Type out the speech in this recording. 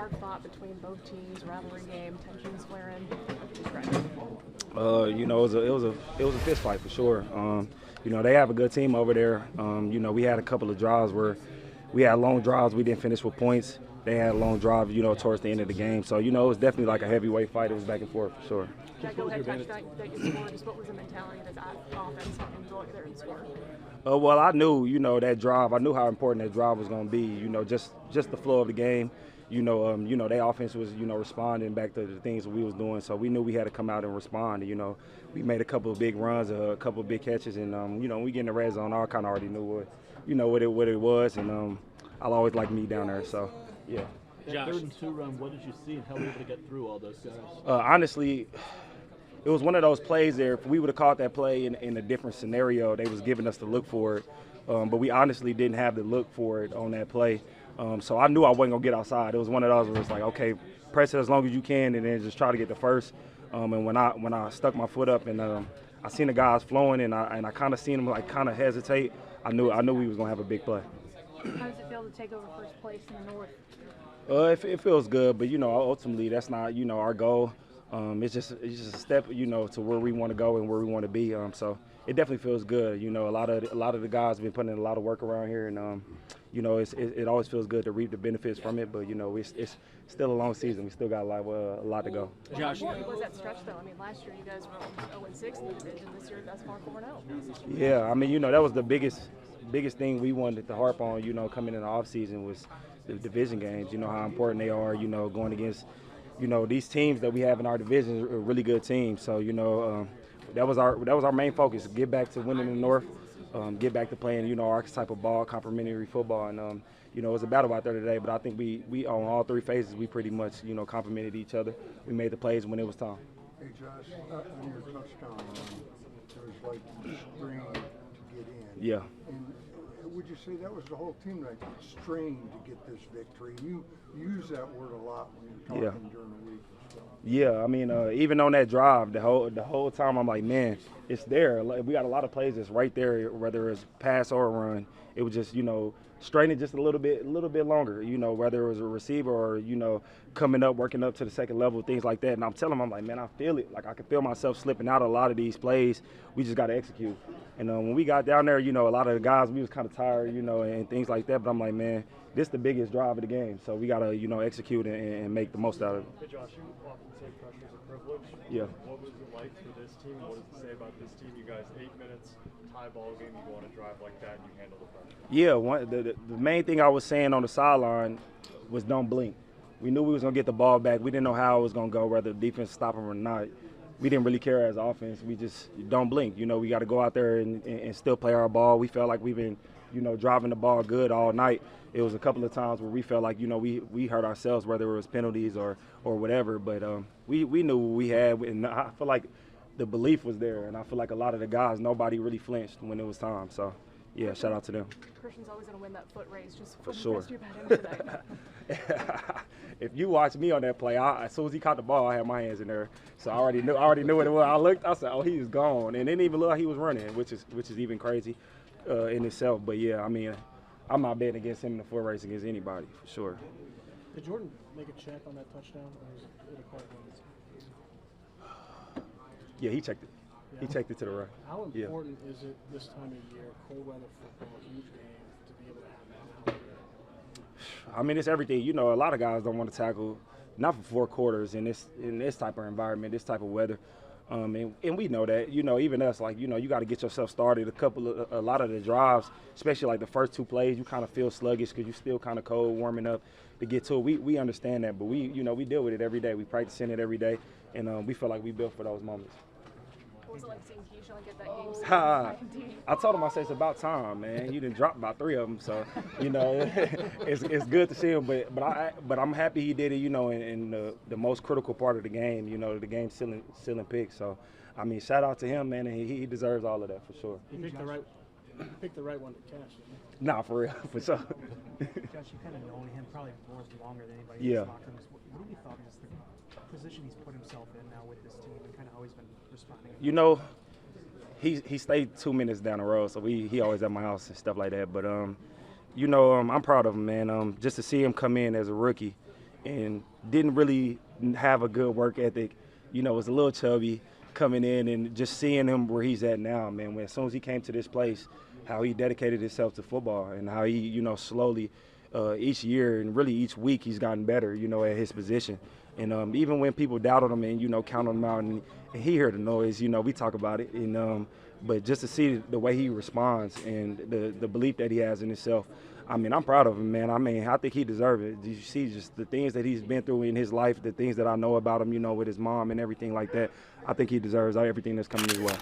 hard fought between both teams, rivalry game, tensions flaring. It was a fist fight for sure. They have a good team over there. We had a couple of drives where we had long drives. We didn't finish with points. They had a long drive, towards the end of the game. So, it was definitely like a heavyweight fight. It was back and forth for sure. That go-ahead touchdown that you scored, just what was the mentality of that offense and going there and scoring? Well, I knew, that drive. I knew how important that drive was going to be. Just the flow of the game. Their offense was, responding back to the things that we was doing. So we knew we had to come out and respond. We made a couple of big runs, a couple of big catches, and we get in the red zone. I kind of already knew what it was, and I'll always like me down there. So yeah. That 3rd and 2 run, what did you see and how were you able to get through all those guys? Honestly, it was one of those plays there. If we would have caught that play in a different scenario, they was giving us the look for it. But we honestly didn't have the look for it on that play. So I knew I wasn't going to get outside. It was one of those where it's like, okay, press it as long as you can and then just try to get the first. And when I stuck my foot up and I seen the guys flowing and I kind of seen them like kind of hesitate, I knew we was going to have a big play. How does it feel to take over first place in the North? It feels good, but ultimately that's not our goal. It's just a step to where we want to go and where we want to be. So it definitely feels good. A lot of the guys have been putting in a lot of work around here, and it always feels good to reap the benefits from it. But it's still a long season. We still got a lot to go. Josh, what was that stretch though? I mean, last year you guys were 0-6 in the division. This year that's far 4-0. Yeah, that was the biggest thing we wanted to harp on. Coming in the off season was the division games. How important they are. Going against these teams that we have in our division are really good teams. So that was our main focus. Get back to winning in the North. Get back to playing our type of ball, complementary football, and it was a battle out there today. But I think we on all 3 phases we pretty much complemented each other. We made the plays when it was time. Hey Josh, on your touchdown run, there was like strain to get in. Yeah. And would you say that was the whole team, like strained to get this victory? You use that word a lot when you're talking during the week and stuff. Yeah, even on that drive, the whole time I'm like, man, it's there. Like, we got a lot of plays that's right there, whether it's pass or run. It was just, straining just a little bit longer, whether it was a receiver or, coming up, working up to the second level, things like that. And I'm telling him, I'm like, man, I feel it. Like, I can feel myself slipping out of a lot of these plays. We just got to execute. And when we got down there, a lot of the guys, we was kind of tired, and things like that. But I'm like, man, this is the biggest drive of the game. So we got to, execute and make the most out of it. Hey, Josh, you often say pressure is a privilege. Yeah. What was it like for this team? What does it say about this team? You guys, 8 minutes, tie ball game, you go on a drive like that, and you handle the pressure. Yeah, the main thing I was saying on the sideline was don't blink. We knew we was going to get the ball back. We didn't know how it was going to go, whether the defense stopped them or not. We didn't really care as offense. We just don't blink. We got to go out there and still play our ball. We felt like we've been, driving the ball good all night. It was a couple of times where we felt like, we hurt ourselves, whether it was penalties or whatever. But we knew what we had, and I feel like the belief was there. And I feel like a lot of the guys, nobody really flinched when it was time. So, yeah, shout out to them. Christian's always going to win that foot race. Just for sure. Today. If you watch me on that play, as soon as he caught the ball, I had my hands in there. So I already knew what it was. I looked, I said, oh, he's gone. And it didn't even look like he was running, which is even crazy in itself. But, yeah, I'm not betting against him in the foot race against anybody, for sure. Did Jordan make a check on that touchdown? Or was it a card? Yeah, he checked it. Yeah. He checked it to the right. How important is it this time of year, cold weather football, huge game, to be able to have that? It's everything. A lot of guys don't want to tackle, not for 4 quarters in this type of environment, this type of weather. And we know that, even us, like, you got to get yourself started. A lot of the drives, especially like the first 2 plays, you kind of feel sluggish because you're still kind of cold, warming up to get to it. We understand that, but we deal with it every day. We practice in it every day, and we feel like we built for those moments. What was it like seeing Keyshawn get that game? I told him, I said, it's about time, man. You done dropped about 3 of them, so it's good to see him. But I'm happy he did it, in the most critical part of the game, the game sealing pick. So shout out to him, man, and he deserves all of that for sure. He picked the right one to catch. Nah, for real, for sure. Josh, you kind of known him probably more longer than anybody Yeah. else. What have you thought is the position he's put himself in now with this team and kind of how he's been responding? He stayed 2 minutes down the road, so he always at my house and stuff like that. But I'm proud of him, man. Just to see him come in as a rookie and didn't really have a good work ethic. Was a little chubby coming in, and just seeing him where he's at now, man. As soon as he came to this place, how he dedicated himself to football and how he, slowly each year and really each week he's gotten better, at his position. And even when people doubted him and, counted him out, and he heard the noise, we talk about it. But just to see the way he responds and the belief that he has in himself, I'm proud of him, man. I think he deserves it. You see just the things that he's been through in his life, the things that I know about him, with his mom and everything like that. I think he deserves everything that's coming his way.